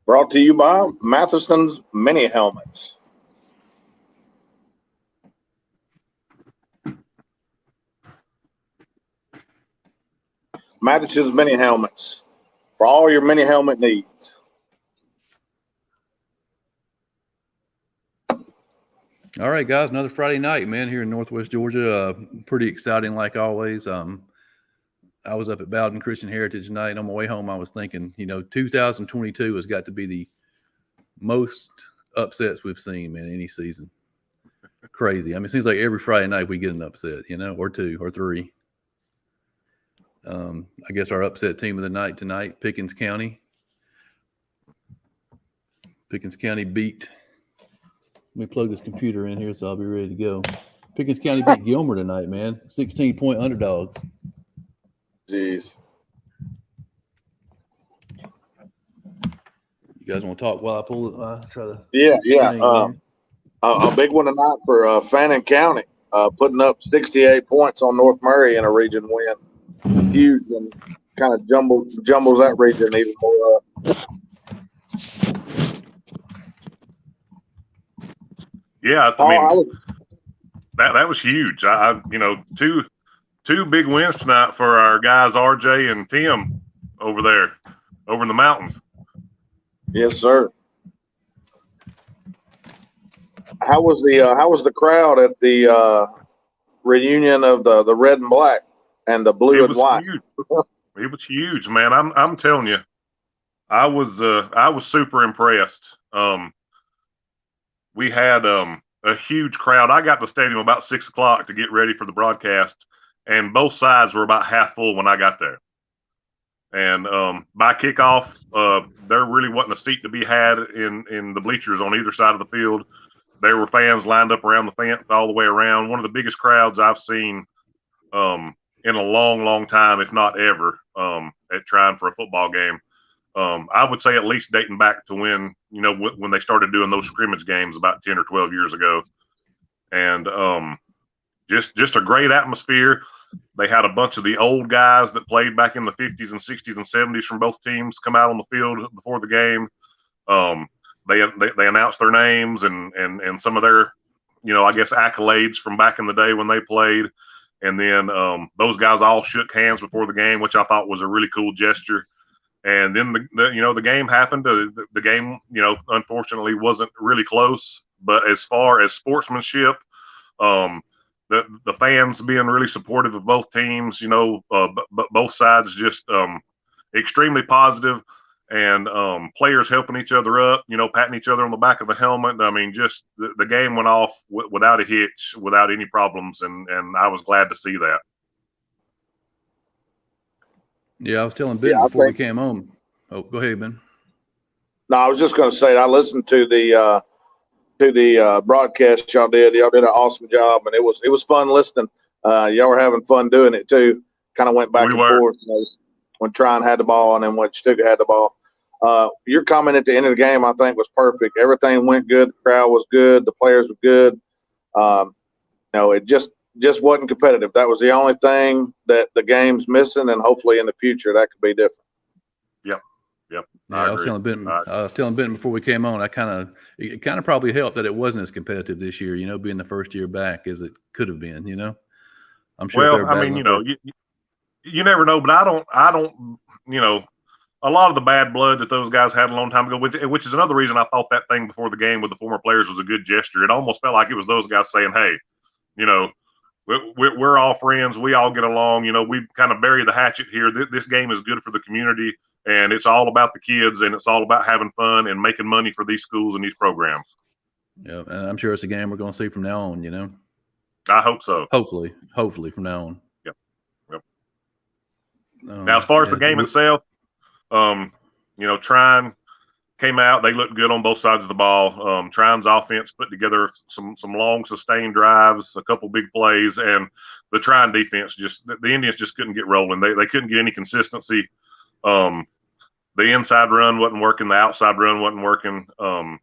Brought to you by Matheson's Mini Helmets. Matheson's Mini Helmets for all your mini helmet needs. All right, guys, another Friday night, man, here in Northwest Georgia. Pretty exciting, like always. I was up at Bowden Christian Heritage tonight, and on my way home, I was thinking, 2022 has got to be the most upsets we've seen, man, any season. Crazy. I mean, it seems like every Friday night we get an upset, or two or three. I guess our upset team of the night tonight, Pickens County. Pickens County beat. Let me plug this computer in here so I'll be ready to go. Pickens County beat Gilmer tonight, man. 16-point underdogs. Jeez. You guys want to talk while I pull it? I'll try to. Yeah. A big one tonight for Fannin County, putting up 68 points on North Murray in a region win. Huge, and kind of jumbles that region even more up. Yeah, that was huge. Two big wins tonight for our guys RJ and Tim over there, over in the mountains. Yes, sir. How was the crowd at the reunion of the red and black and the blue and white? Huge. It was huge, man. I'm telling you, I was super impressed. We had a huge crowd. I got to the stadium about 6 o'clock to get ready for the broadcast, and both sides were about half full when I got there. And by kickoff, there really wasn't a seat to be had in the bleachers on either side of the field. There were fans lined up around the fence all the way around. One of the biggest crowds I've seen in a long, long time, if not ever, at trying for a football game. I would say at least dating back to when they started doing those scrimmage games about 10 or 12 years ago. And just a great atmosphere. They had a bunch of the old guys that played back in the 50s and 60s and 70s from both teams come out on the field before the game. They announced their names and some of their, I guess, accolades from back in the day when they played. And then those guys all shook hands before the game, which I thought was a really cool gesture. And then the game happened. The game, unfortunately wasn't really close. But as far as sportsmanship, the fans being really supportive of both teams, but both sides just extremely positive, and players helping each other up, patting each other on the back of the helmet. I mean, just the game went off without a hitch, without any problems, and I was glad to see that. Yeah, I was telling Ben before we came home. Oh, go ahead, Ben. No, I was just going to say I listened to the broadcast y'all did. Y'all did an awesome job, and it was fun listening. Y'all were having fun doing it too. Kind of went back and forth when Tryon had the ball and then when Stuka had the ball. Your comment at the end of the game, I think, was perfect. Everything went good. The crowd was good. The players were good. It just wasn't competitive. That was the only thing that the game's missing, and hopefully in the future that could be different. Yep. Yeah, I was telling Ben before we came on. It kind of probably helped that it wasn't as competitive this year. Being the first year back as it could have been. I'm sure. Well, I mean, you never know, but I don't. A lot of the bad blood that those guys had a long time ago, which is another reason I thought that thing before the game with the former players was a good gesture. It almost felt like it was those guys saying, "Hey, we're all friends. We all get along. We kind of bury the hatchet here. This game is good for the community, and it's all about the kids, and it's all about having fun and making money for these schools and these programs." Yeah, and I'm sure it's a game we're going to see from now on. I hope so. Hopefully from now on. Yep. Now, as far as the game itself, Tryon came out. They looked good on both sides of the ball. Tryon's offense put together some long, sustained drives, a couple big plays, and the Tryon defense the Indians just couldn't get rolling. They couldn't get any consistency. The inside run wasn't working. The outside run wasn't working. And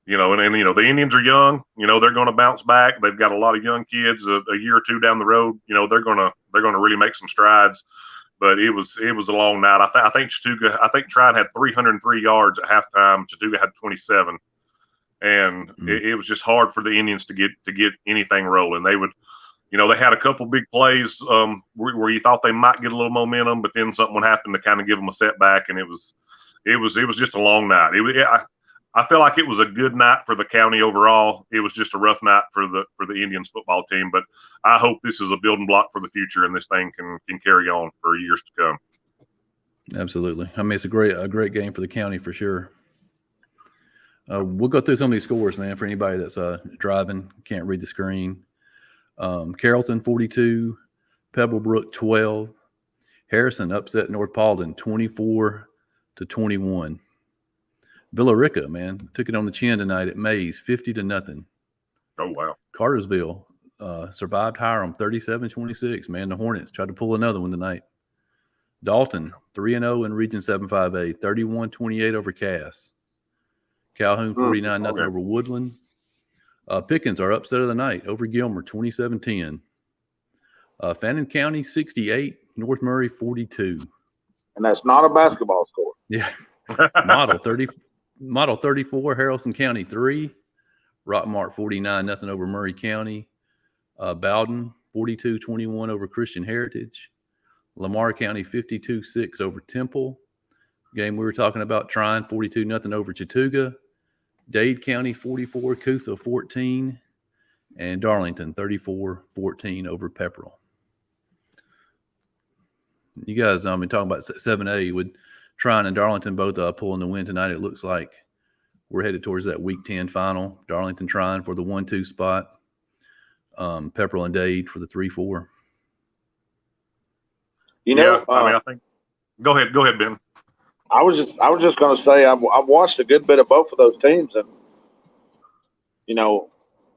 the Indians are young. They're going to bounce back. They've got a lot of young kids. A year or two down the road, they're going to really make some strides. but it was a long night. I think Chattooga, Trine had 303 yards at halftime. Chattooga had 27, and it was just hard for the Indians to get anything rolling. They would, they had a couple big plays where you thought they might get a little momentum, but then something would happen to kind of give them a setback, and it was just a long night. I feel like it was a good night for the county overall. It was just a rough night for the Indians football team, but I hope this is a building block for the future, and this thing can carry on for years to come. Absolutely. I mean, it's a great game for the county for sure. We'll go through some of these scores, man, for anybody that's driving, can't read the screen. Carrollton 42, Pebblebrook 12. Harrison upset North Paulden 24-21. Villarica, man, took it on the chin tonight at Mays 50-0. Oh wow. Cartersville survived Hiram 37-26. Man, the Hornets tried to pull another one tonight. Dalton 3-0 in Region 7-5A, 31-28 over Cass. Calhoun 49-0 over Woodland. Pickens, our upset of the night, over Gilmer 27-10. Fannin County 68, North Murray 42. And that's not a basketball score. Yeah. Model 34, Haralson County 3. Rockmart 49-0 over Murray County. Bowden 42-21 over Christian Heritage. Lamar County 52-6 over Temple. Game we were talking about, Trine 42-0 over Chattooga. Dade County 44, Coosa 14, and Darlington 34-14 over Pepperell. You guys, been talking about 7A with Trine and Darlington both pulling the win tonight. It looks like we're headed towards that Week 10 final. Darlington Trine for the 1-2 spot. Pepperell and Dade for the 3-4. I think. Go ahead, Ben. I was just going to say I've watched a good bit of both of those teams, and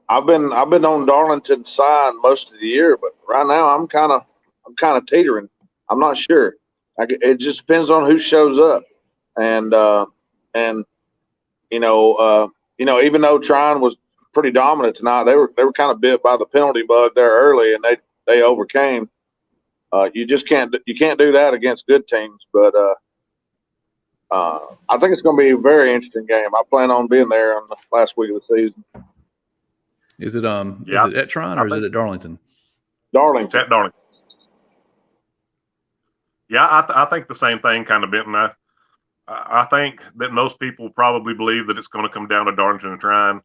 I've been on Darlington's side most of the year, but right now I'm kind of teetering. I'm not sure. It just depends on who shows up, and even though Trine was pretty dominant tonight, they were kind of bit by the penalty bug there early, and they overcame. You can't do that against good teams, but. I think it's going to be a very interesting game. I plan on being there on the last week of the season. Is it is it at Trine or is it at Darlington? Darlington. At Darlington. Yeah, I think the same thing, kind of, Benton. I think that most people probably believe that it's going to come down to Darlington and Trine.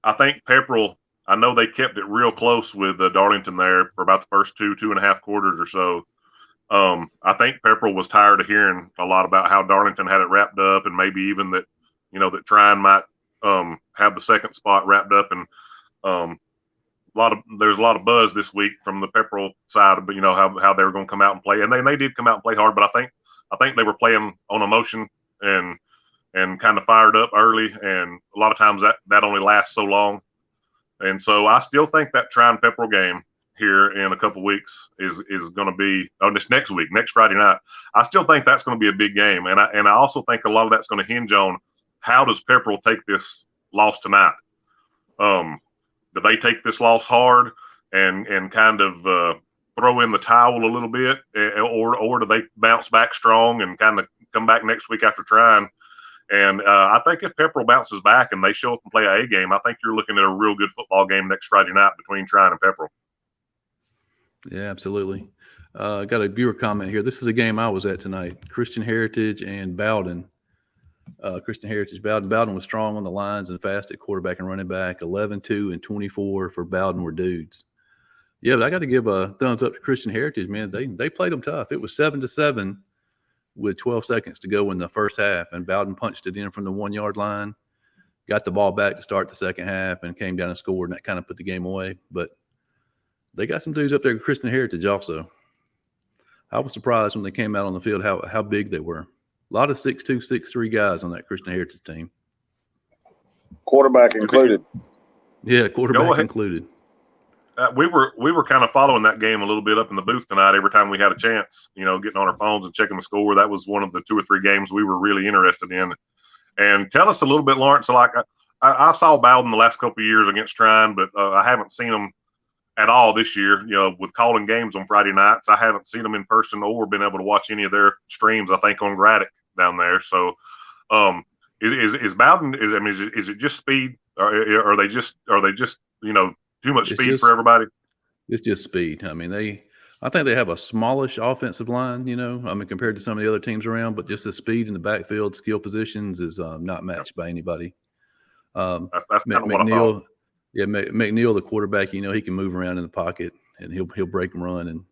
I think Pepperell, I know they kept it real close with Darlington there for about the first 2.5 quarters or so. I think Pepperell was tired of hearing a lot about how Darlington had it wrapped up, and maybe even that, that Trine might have the second spot wrapped up. And there's a lot of buzz this week from the Pepperell side of, how they were going to come out and play, and they did come out and play hard. But I think they were playing on emotion and kind of fired up early, and a lot of times that only lasts so long. And so I still think that Trine Pepperell game here in a couple weeks is going to be this next week, next Friday night. I still think that's going to be a big game, and I also think a lot of that's going to hinge on how does Pepperell take this loss tonight. Do they take this loss hard and kind of throw in the towel a little bit, or do they bounce back strong and kind of come back next week after Trine? And I think if Pepperell bounces back and they show up and play an A game, I think you're looking at a real good football game next Friday night between Trine and Pepperell. Yeah, absolutely. Got a viewer comment here. This is a game I was at tonight. Christian Heritage and Bowden. Christian Heritage, Bowden. Bowden was strong on the lines and fast at quarterback and running back. 11-2 and 24 for Bowden were dudes. Yeah, but I got to give a thumbs up to Christian Heritage, man. They played them tough. It was 7-7 with 12 seconds to go in the first half, and Bowden punched it in from the 1-yard line, got the ball back to start the second half, and came down and scored, and that kind of put the game away. But they got some dudes up there with Christian Heritage also. I was surprised when they came out on the field how big they were. A lot of 6'2", 6'3" guys on that Christian Heritage team. Quarterback included. Yeah, quarterback included. We were kind of following that game a little bit up in the booth tonight every time we had a chance, getting on our phones and checking the score. That was one of the 2 or 3 games we were really interested in. And tell us a little bit, Lawrence. So I saw Bowden the last couple of years against Trine, but I haven't seen them at all this year. With calling games on Friday nights, I haven't seen them in person or been able to watch any of their streams. I think on Braddock down there. So, is Bowden? Is it just speed? Or are they just too much speed for everybody? It's just speed. I think they have a smallish offensive line, compared to some of the other teams around, but just the speed in the backfield, skill positions is not matched by anybody. That's kind of what I thought. Yeah, McNeil, the quarterback, he can move around in the pocket and he'll break and run and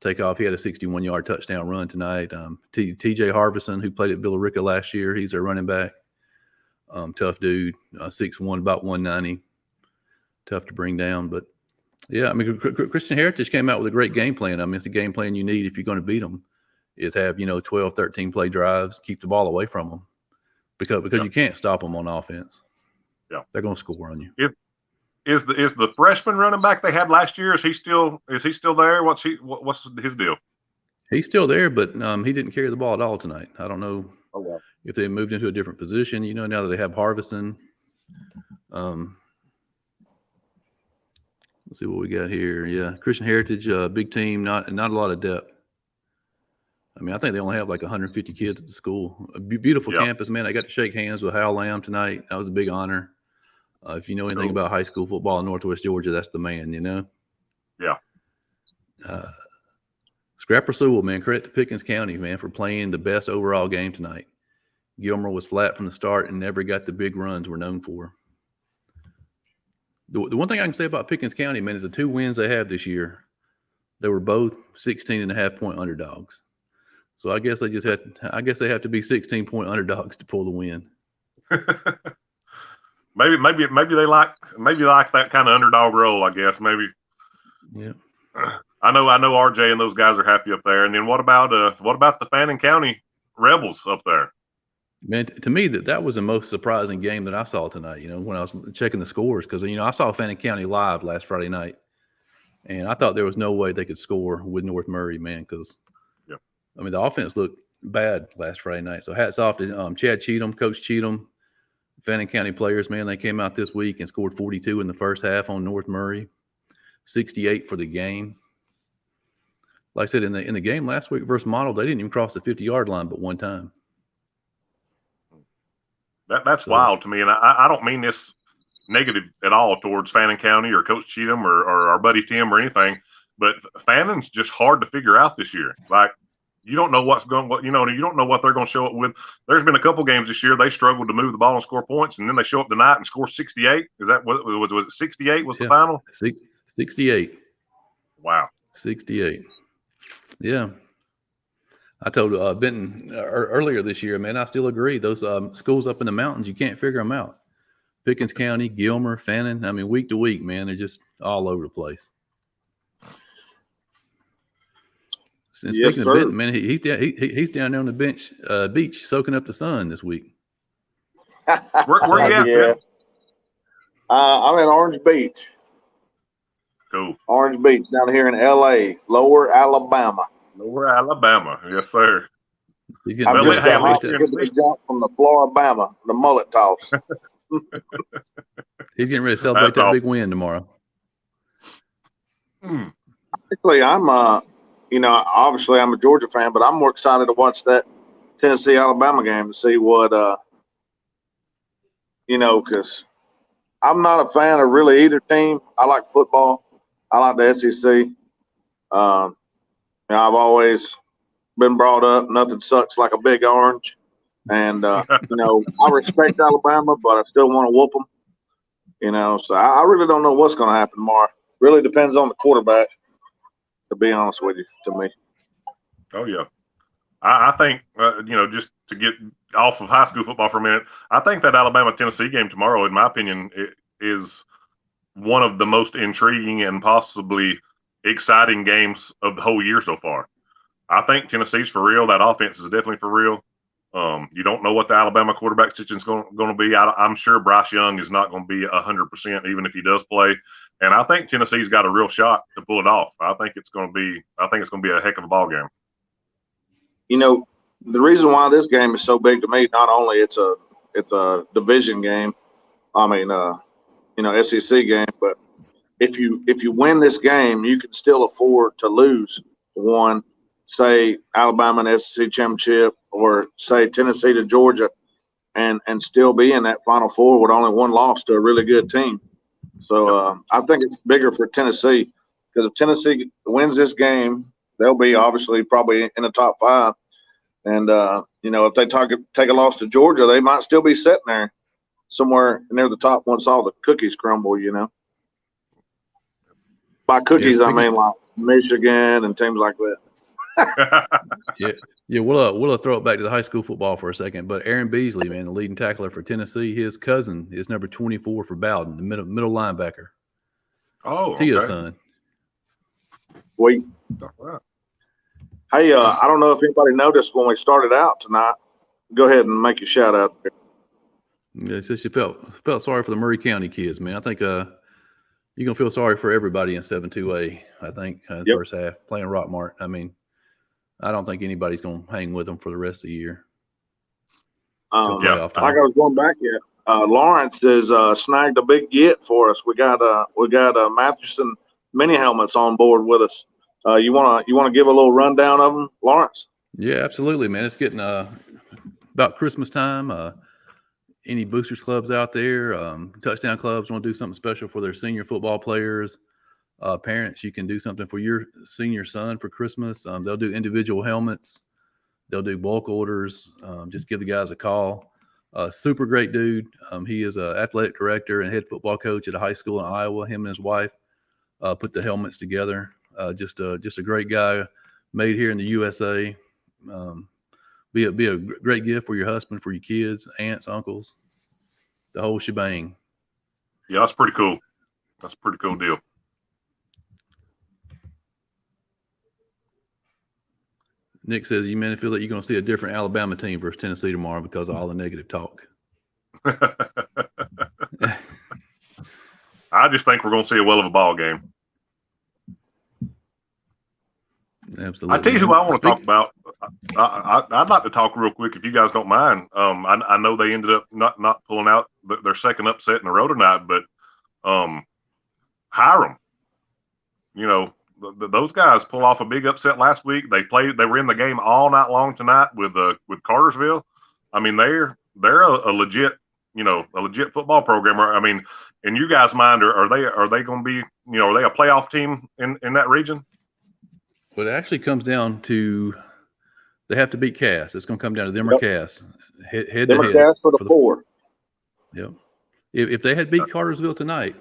take off. He had a 61-yard touchdown run tonight. TJ Harbison, who played at Villarica last year, he's their running back. Tough dude, 6'1", about 190. Tough to bring down, but yeah, Christian Heritage came out with a great game plan. It's a game plan you need if you're going to beat them, is have 12, 13 play drives, keep the ball away from them, because you can't stop them on offense. Yeah, they're going to score on you. Is the freshman running back they had last year? Is he still there? What's his deal? He's still there, but he didn't carry the ball at all tonight. I don't know if they moved into a different position. Now that they have Harbison. Let's see what we got here. Yeah, Christian Heritage, big team, not a lot of depth. I think they only have like 150 kids at the school. A beautiful campus, man. I got to shake hands with Hal Lamb tonight. That was a big honor. If you know anything about high school football in Northwest Georgia, that's the man, Yeah. Scrapper Sewell, man, credit to Pickens County, man, for playing the best overall game tonight. Gilmer was flat from the start and never got the big runs we're known for. The one thing I can say about Pickens County, man, is the 2 wins they have this year, they were both 16.5-point underdogs. So I guess they have to be 16-point underdogs to pull the win. Maybe they like that kind of underdog role, I guess. Maybe. Yeah. I know RJ and those guys are happy up there. And then what about the Fannin County Rebels up there? Man, to me, that was the most surprising game that I saw tonight, when I was checking the scores, because, I saw Fannin County live last Friday night, and I thought there was no way they could score with North Murray, man, because, the offense looked bad last Friday night. So hats off to Chad Cheatham, Coach Cheatham, Fannin County players, man. They came out this week and scored 42 in the first half on North Murray, 68 for the game. Like I said, in the game last week versus Model, they didn't even cross the 50-yard line but one time. That's wild to me, and I don't mean this negative at all towards Fannin County or Coach Cheatham or our buddy Tim or anything, but Fannin's just hard to figure out this year. Like, you don't know you don't know what they're going to show up with. There's been a couple games this year they struggled to move the ball and score points, and then they show up tonight and score 68. Is that what was it? 68 was the final? 68. Wow. 68. Yeah. I told Benton earlier this year, man, I still agree. Those schools up in the mountains, you can't figure them out. Pickens County, Gilmer, Fannin, week to week, man, they're just all over the place. And speaking of Benton, man, he's down there on the beach soaking up the sun this week. Where you at, yeah. I'm in Orange Beach. Cool. Orange Beach down here in L.A., Lower Alabama. Lower Alabama, yes, sir. He's I'm just a jump from the Floribama, the mullet toss. He's getting ready to celebrate that big win tomorrow. Actually, I'm obviously I'm a Georgia fan, but I'm more excited to watch that Tennessee-Alabama game to see what, because I'm not a fan of really either team. I like football. I like the SEC. I've always been brought up, nothing sucks like a big orange. And, I respect Alabama, but I still want to whoop them. So I really don't know what's going to happen tomorrow. Really depends on the quarterback, to be honest with you, to me. Oh, yeah. I think, just to get off of high school football for a minute, I think that Alabama-Tennessee game tomorrow, in my opinion, is one of the most intriguing and possibly exciting games of the whole year so far. I think Tennessee's for real. That offense is definitely for real. You don't know what the Alabama quarterback situation is going to be. I'm sure Bryce Young is not going to be 100%, even if he does play. And I think Tennessee's got a real shot to pull it off. I think it's going to be a heck of a ball game. The reason why this game is so big to me, not only it's a division game, SEC game, but if you win this game, you can still afford to lose one, say Alabama in the SEC championship, or say Tennessee to Georgia, and still be in that Final Four with only one loss to a really good team. So I think it's bigger for Tennessee, because if Tennessee wins this game, they'll be obviously probably in the top 5. And, if they take a loss to Georgia, they might still be sitting there somewhere near the top once all the cookies crumble, By cookies, I mean like Michigan and teams like that. Yeah. We'll throw it back to the high school football for a second. But Aaron Beasley, man, the leading tackler for Tennessee, his cousin is number 24 for Bowden, the middle linebacker. Oh, Tia's okay. son. Sweet. Hey, I don't know if anybody noticed when we started out tonight. Go ahead and make your shout out there. Yeah, it says you felt sorry for the Murray County kids, man. I think you're gonna feel sorry for everybody in 7-2A. I think in the first half playing Rockmart. I mean, I don't think anybody's gonna hang with them for the rest of the year. Like I was going back here. Lawrence has snagged a big get for us. We got Mathewson mini helmets on board with us. You wanna give a little rundown of them, Lawrence? Yeah, absolutely, man. It's getting about Christmas time. Any boosters clubs out there, touchdown clubs want to do something special for their senior football players, parents, you can do something for your senior son for Christmas. They'll do individual helmets. They'll do bulk orders. Just give the guys a call. Super great dude. He is an athletic director and head football coach at a high school in Iowa. Him and his wife put the helmets together. Just a great guy, made here in the USA. Be a great gift for your husband, for your kids, aunts, uncles, the whole shebang. Yeah, that's pretty cool. That's a pretty cool deal. Nick says, you men feel that you're going to see a different Alabama team versus Tennessee tomorrow because of all the negative talk. I just think we're going to see a well of a ball game. Absolutely. I tell you who I want to talk about. I'd like to talk real quick, if you guys don't mind. I know they ended up not pulling out their second upset in a row tonight, but Hiram, those guys pulled off a big upset last week. They were in the game all night long tonight with Cartersville. I mean, they're a legit football program. I mean, in you guys' mind, are they going to be, are they a playoff team in that region? Well, it actually comes down to they have to beat Cass. It's going to come down to them or Cass. Head to head. Cass for the 4. Yep. If they had beat Cartersville tonight,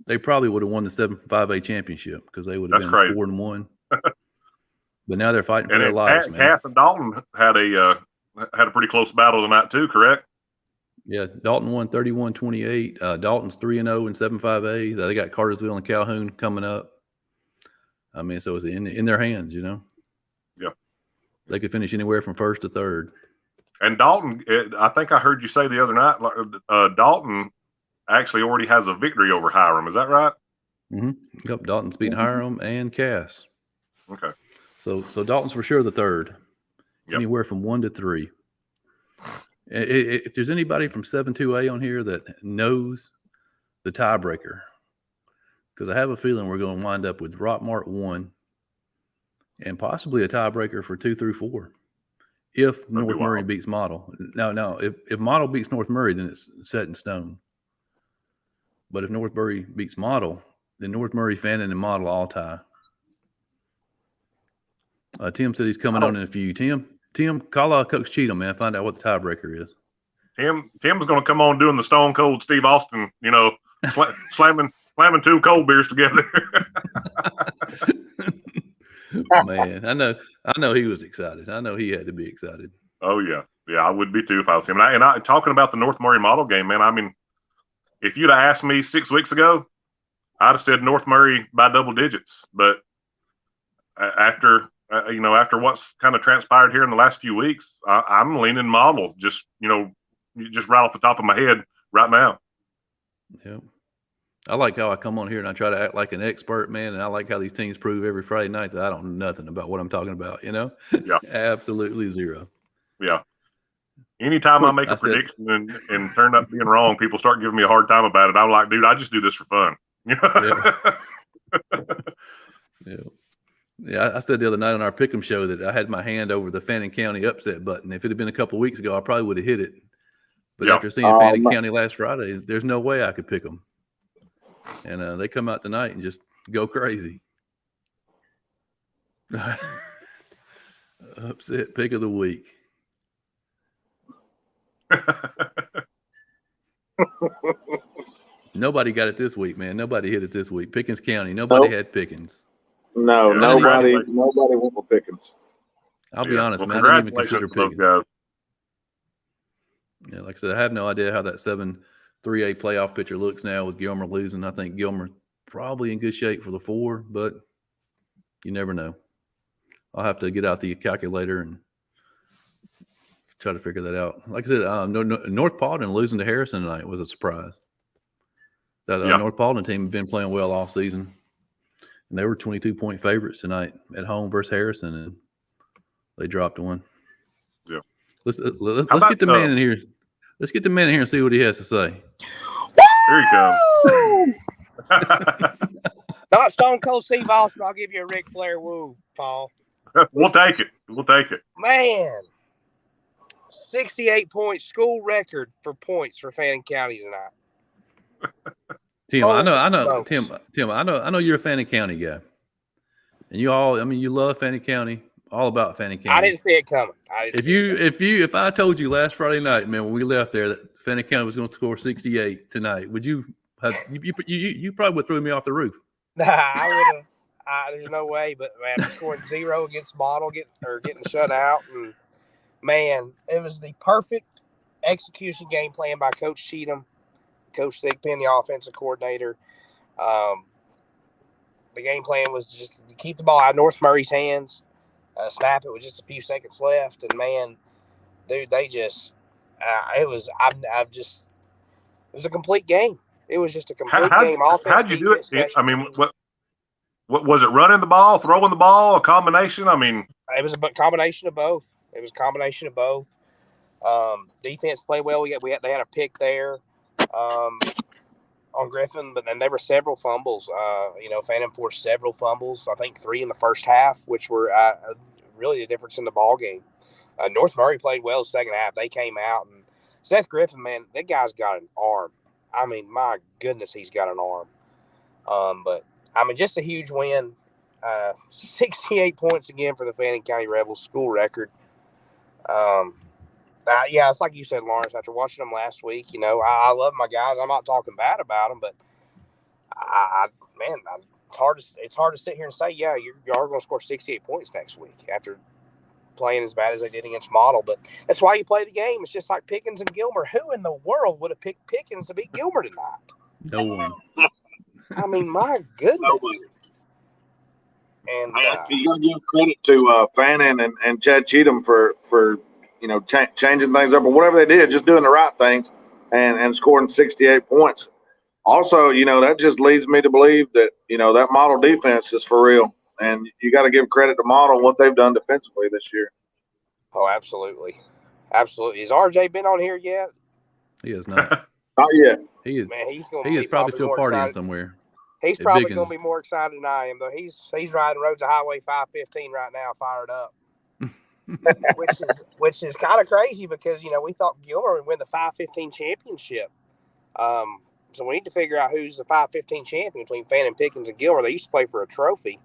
they probably would have won the 7-5A championship because they would have been 4-1. But now they're fighting for their lives, man. Cass and Dalton had a pretty close battle tonight too, correct? Yeah, Dalton won 31-28. Dalton's 3-0 in 7-5A. They got Cartersville and Calhoun coming up. I mean, so it's in their hands, Yeah. They could finish anywhere from first to third. And Dalton, I think I heard you say the other night, Dalton actually already has a victory over Hiram. Is that right? Mm-hmm. Yep, Dalton's beaten Hiram and Cass. Okay. So Dalton's for sure the third. Yep. Anywhere from 1 to 3. If there's anybody from 7-2A on here that knows the tiebreaker, because I have a feeling we're going to wind up with Rockmart 1 and possibly a tiebreaker for 2 through 4 if North Murray beats Model. Now, if Model beats North Murray, then it's set in stone. But if North Murray beats Model, then North Murray, Fannin, and Model all tie. Tim said he's coming on in a few. Tim, call out Coach Cheatham, man. Find out what the tiebreaker is. Tim's going to come on doing the Stone Cold Steve Austin, slamming 2 cold beers together. Man, I know he was excited. I know he had to be excited. Oh yeah, I would be too if I was him. And I talking about the North Murray Model game, man. I mean, if you'd have asked me 6 weeks ago, I'd have said North Murray by double digits. But after what's kind of transpired here in the last few weeks, I'm leaning Model. Just right off the top of my head right now. Yeah. I like how I come on here and I try to act like an expert, man. And I like how these teams prove every Friday night that I don't know nothing about what I'm talking about, Yeah. Absolutely zero. Yeah. Anytime I make a prediction and turn up being wrong, people start giving me a hard time about it. I'm like, dude, I just do this for fun. Yeah. Yeah, I said the other night on our Pick'em show that I had my hand over the Fannin County upset button. If it had been a couple of weeks ago, I probably would have hit it. But after seeing Fannin County last Friday, there's no way I could pick them. And they come out tonight and just go crazy. Upset pick of the week. Nobody got it this week, man. Nobody hit it this week. Pickens County. Nobody had Pickens. No, nobody went with Pickens. I'll be honest, man. I didn't even consider Pickens. Yeah, like I said, I have no idea how that 7-3A playoff picture looks now with Gilmer losing. I think Gilmer probably in good shape for the 4, but you never know. I'll have to get out the calculator and try to figure that out. Like I said, North Paulden losing to Harrison tonight was a surprise. That North Paulden team had been playing well all season. And they were 22-point favorites tonight at home versus Harrison, and they dropped one. Yeah. Let's get the man in here. Let's get the man in here and see what he has to say. Here he comes. Not Stone Cold Steve Austin. I'll give you a Ric Flair woo, Paul. We'll take it. Man, 68-point school record for points for Fannin County tonight. Tim, I know. Tim, I know you're a Fannin County guy, and you love Fannin County, all about Fannin County. I didn't see it coming. If I told you last Friday night, man, when we left there that Fannin County was going to score 68 tonight, would you have? You probably would have threw me off the roof. Nah, I would have. There's no way, but man, scoring 0 against Model, getting shut out, and man, it was the perfect execution game plan by Coach Cheatham. Coach Thigpen, the offensive coordinator. The game plan was just to keep the ball out of North Murray's hands, snap it with just a few seconds left, and man, dude, they just it was a complete game. It was just a complete game. Offense. How'd you do it? I mean, what was it? Running the ball, throwing the ball, a combination? I mean, it was a combination of both. Defense played well. They had a pick there. On Griffin, but then there were several fumbles. Fannin forced several fumbles. I think 3 in the first half, which were really the difference in the ball game. North Murray played well the second half. They came out, and Seth Griffin, man, that guy's got an arm. I mean, my goodness, he's got an arm. But I mean, just a huge win. 68 points again for the Fannin County Rebels, school record. It's like you said, Lawrence, after watching them last week, I love my guys. I'm not talking bad about them, but it's hard to sit here and say, you are going to score 68 points next week after playing as bad as they did against Model. But that's why you play the game. It's just like Pickens and Gilmer. Who in the world would have picked Pickens to beat Gilmer tonight? No one. I mean, my goodness. And you got to give credit to Fannin and Chad Cheatham for changing things up or whatever they did, just doing the right things and scoring 68 points. Also, that just leads me to believe that, that Model defense is for real. And you got to give credit to Model and what they've done defensively this year. Oh, absolutely. Absolutely. Has RJ been on here yet? He is not. Not yet. He is. Man, he is probably still partying excited. Somewhere. He's probably going to be more excited than I am, though. He's riding roads of Highway 515 right now, fired up. which is kind of crazy because we thought Gilmer would win the 515 championship. So we need to figure out who's the 515 champion between Fannin, Pickens, and Gilmer. They used to play for a trophy,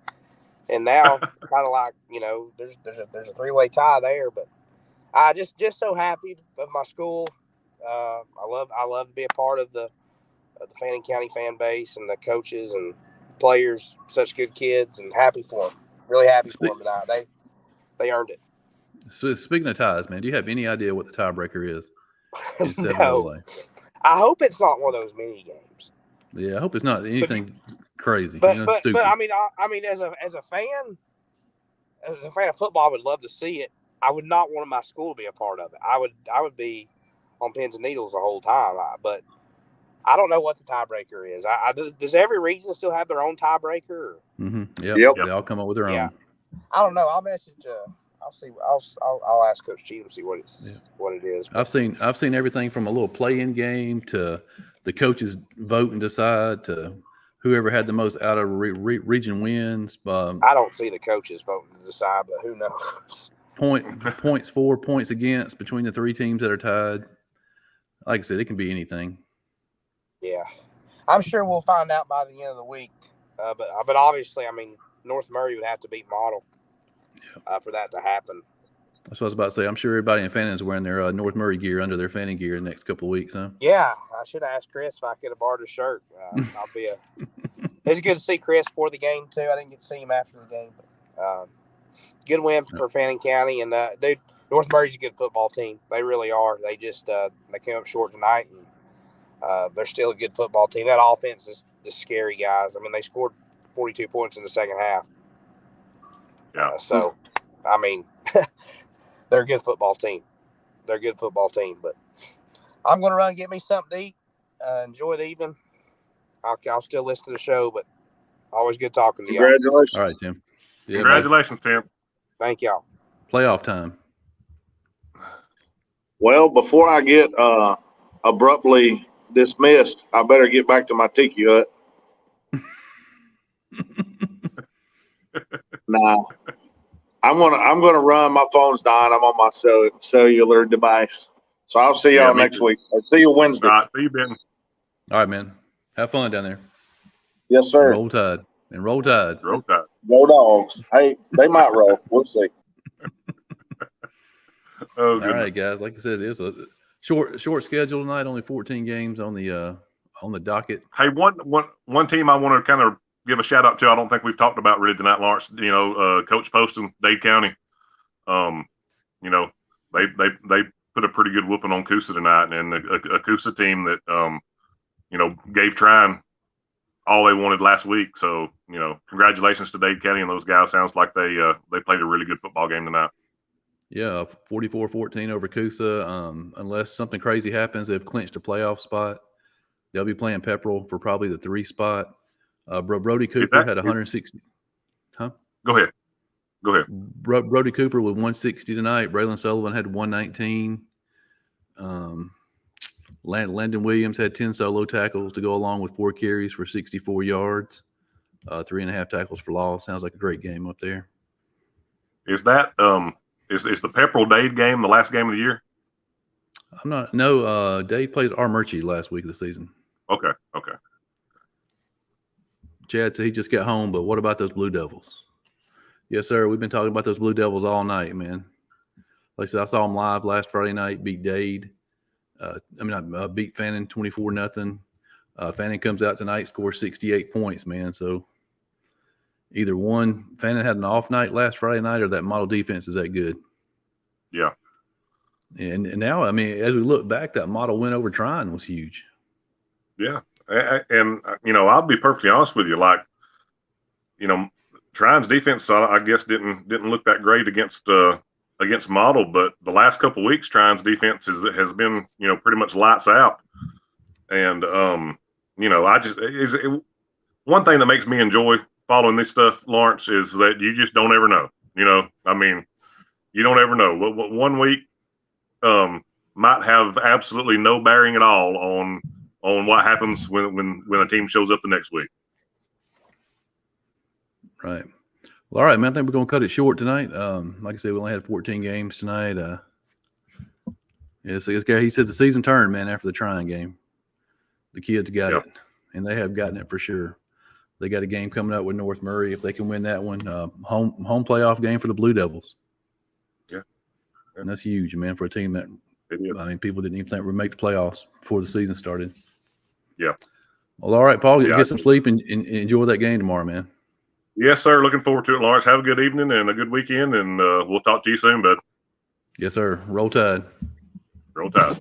and now kind of like there's a 3-way tie there. But I just so happy of my school. I love to be a part of the Fannin County fan base and the coaches and players. Such good kids, and happy for them. Really happy for them tonight. They earned it. So speaking of ties, man, do you have any idea what the tiebreaker is? No. I hope it's not one of those mini games. Yeah, I hope it's not anything crazy. But I mean, as a fan of football, I would love to see it. I would not want my school to be a part of it. I would be on pins and needles the whole time. But I don't know what the tiebreaker is. Does every region still have their own tiebreaker? Mm-hmm. Yep. They all come up with their own. I don't know. I'll message. I'll see. I'll ask Coach Cheatham to see what it is. I've seen everything from a little play-in game to the coaches vote and decide to whoever had the most out of region wins. I don't see the coaches voting to decide, but who knows? Points for, points against between the three teams that are tied. Like I said, it can be anything. Yeah, I'm sure we'll find out by the end of the week. But obviously, I mean, North Murray would have to beat Model for that to happen. That's what I was about to say. I'm sure everybody in Fannin is wearing their North Murray gear under their Fannin gear in the next couple of weeks, huh? Yeah, I should have asked Chris if I could have borrowed a shirt. It's good to see Chris for the game too. I didn't get to see him after the game, but good win for Fannin County. And dude, North Murray's a good football team. They really are. They just they came up short tonight, and they're still a good football team. That offense is just scary, guys. I mean, they scored 42 points in the second half. Yeah. So, I mean, they're a good football team. But I'm going to run and get me something to eat. Enjoy the evening. I'll still listen to the show, but always good talking to y'all. Congratulations. All right, Tim. Yeah, Congratulations, Tim. Thank y'all. Playoff time. Well, before I get abruptly dismissed, I better get back to my tiki hut. Nah, I'm gonna run. My phone's dying. I'm on my cellular device. So I'll see y'all next week. I'll see you Wednesday. All right, see you, Ben. All right, man. Have fun down there. Yes, sir. Roll Tide. And roll Tide. Roll Tide. Go Dogs. Hey, they might roll. We'll see. Oh, all right, guys. Like I said, it's a short schedule tonight. Only 14 games on the docket. Hey, one team I want to kind of give a shout out to. I don't think we've talked about really tonight, Lawrence. You know, Coach Poston, Dade County. You know, they put a pretty good whooping on Coosa tonight, and a Coosa team that you know, gave Trine all they wanted last week. So, you know, congratulations to Dade County and those guys. Sounds like they played a really good football game tonight. Yeah, 44-14 over Coosa. Unless something crazy happens, they've clinched a playoff spot. They'll be playing Pepperell for probably the 3 spot. Brody Cooper had 160. Huh? Go ahead. Brody Cooper with 160 tonight. Braylon Sullivan had 119. Landon Williams had 10 solo tackles to go along with 4 carries for 64 yards. 3.5 tackles for loss. Sounds like a great game up there. Is that is the Pepperell Dade game the last game of the year? I'm not. No, Dade plays Armurchie last week of the season. Okay. Chad said he just got home, but what about those Blue Devils? Yes, sir. We've been talking about those Blue Devils all night, man. Like I said, I saw them live last Friday night, beat Dade. I beat Fannin 24-0. Fannin comes out tonight, scores 68 points, man. So either one, Fannin had an off night last Friday night, or that model defense is that good. Yeah. And now, I mean, as we look back, that model win over Trine was huge. Yeah. And you know, I'll be perfectly honest with you. Like, you know, Trine's defense, I guess, didn't look that great against Model, but the last couple of weeks, Trine's defense has been, you know, pretty much lights out. And you know, one thing that makes me enjoy following this stuff, Lawrence, is that you just don't ever know. You know, I mean, you don't ever know. What 1 week might have absolutely no bearing at all on what happens when a team shows up the next week. Right. Well, all right, man. I think we're going to cut it short tonight. Like I said, we only had 14 games tonight. He says the season turned, man, after the Trine game. The kids got it, and they have gotten it for sure. They got a game coming up with North Murray. If they can win that one, home playoff game for the Blue Devils. Yeah. And that's huge, man, for a team that, I mean, people didn't even think would make the playoffs before the season started. Yeah. Well, all right, Paul, get some sleep and enjoy that game tomorrow, man. Yes, sir. Looking forward to it, Lawrence. Have a good evening and a good weekend, and we'll talk to you soon, bud. Yes, sir. Roll Tide. Roll Tide.